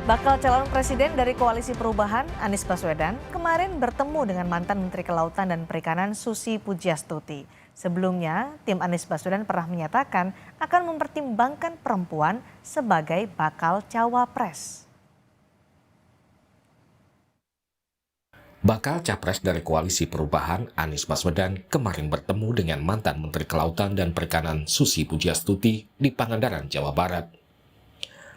Bakal calon presiden dari Koalisi Perubahan, Anies Baswedan, kemarin bertemu dengan mantan Menteri Kelautan dan Perikanan Susi Pujiastuti. Sebelumnya, tim Anies Baswedan pernah menyatakan akan mempertimbangkan perempuan sebagai bakal cawapres. Bakal capres dari Koalisi Perubahan, Anies Baswedan, kemarin bertemu dengan mantan Menteri Kelautan dan Perikanan Susi Pujiastuti di Pangandaran, Jawa Barat.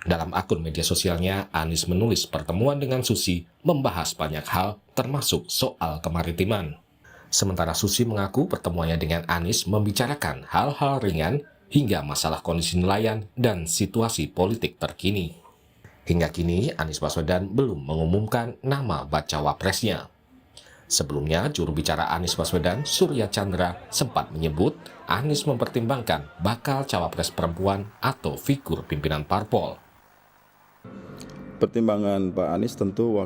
Dalam akun media sosialnya, Anies menulis pertemuan dengan Susi membahas banyak hal, termasuk soal kemaritiman. Sementara Susi mengaku pertemuannya dengan Anies membicarakan hal-hal ringan hingga masalah kondisi nelayan dan situasi politik terkini. Hingga kini, Anies Baswedan belum mengumumkan nama bacawa presnya. Sebelumnya, juru bicara Anies Baswedan, Surya Chandra, sempat menyebut Anies mempertimbangkan bakal cawapres perempuan atau figur pimpinan parpol. Pertimbangan Pak Anies tentu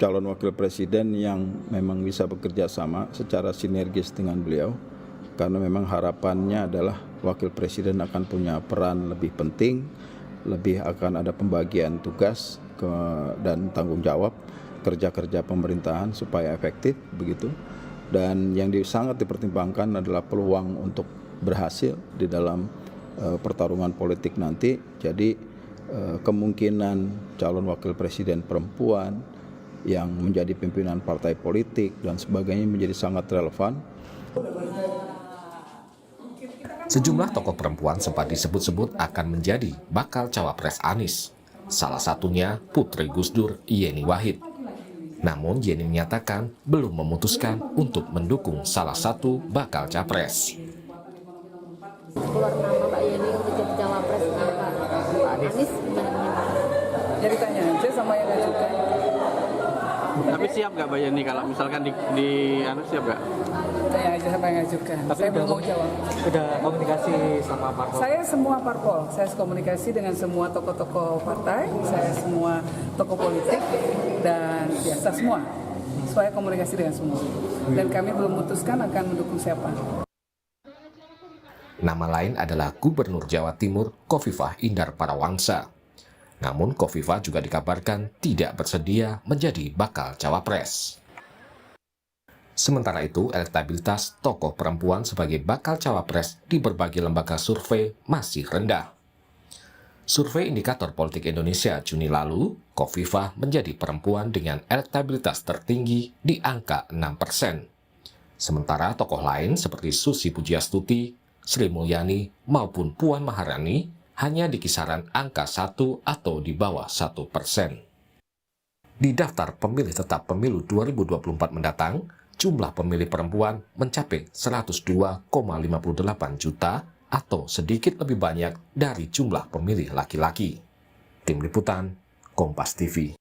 calon wakil presiden yang memang bisa bekerja sama secara sinergis dengan beliau, karena memang harapannya adalah wakil presiden akan punya peran lebih penting, lebih akan ada pembagian tugas dan tanggung jawab kerja-kerja pemerintahan supaya efektif begitu. Dan yang sangat dipertimbangkan adalah peluang untuk berhasil di dalam pertarungan politik nanti. Jadi kemungkinan calon wakil presiden perempuan yang menjadi pimpinan partai politik dan sebagainya menjadi sangat relevan. Sejumlah tokoh perempuan sempat disebut-sebut akan menjadi bakal cawapres Anies. Salah satunya Putri Gus Dur, Yeni Wahid. Namun Yeni menyatakan belum memutuskan untuk mendukung salah satu bakal capres. Keluar nama Pak Yeni untuk jadi cawapres Pak Anies gimana? Jadi tanya aja sama yang ngajukan. Tapi siap nggak Mbak Yeni kalau misalkan di siap nggak? Tanya aja sama yang ngajukan. Tapi saya belum mau jawab. Udah komunikasi sama parpol? Saya semua parpol, saya komunikasi dengan semua tokoh-tokoh partai, saya semua tokoh politik dan biasa semua. Saya komunikasi dengan semua. Dan kami belum memutuskan akan mendukung siapa. Nama lain adalah Gubernur Jawa Timur Khofifah Indar Parawangsa. Namun Khofifah juga dikabarkan tidak bersedia menjadi bakal cawapres. Sementara itu, elektabilitas tokoh perempuan sebagai bakal cawapres di berbagai lembaga survei masih rendah. Survei Indikator Politik Indonesia Juni lalu, Khofifah menjadi perempuan dengan elektabilitas tertinggi di angka 6%. Sementara tokoh lain seperti Susi Pujiastuti, Sri Mulyani maupun Puan Maharani hanya di kisaran angka 1 atau di bawah 1%. Di daftar pemilih tetap pemilu 2024 mendatang, jumlah pemilih perempuan mencapai 102,58 juta atau sedikit lebih banyak dari jumlah pemilih laki-laki. Tim Liputan, Kompas TV.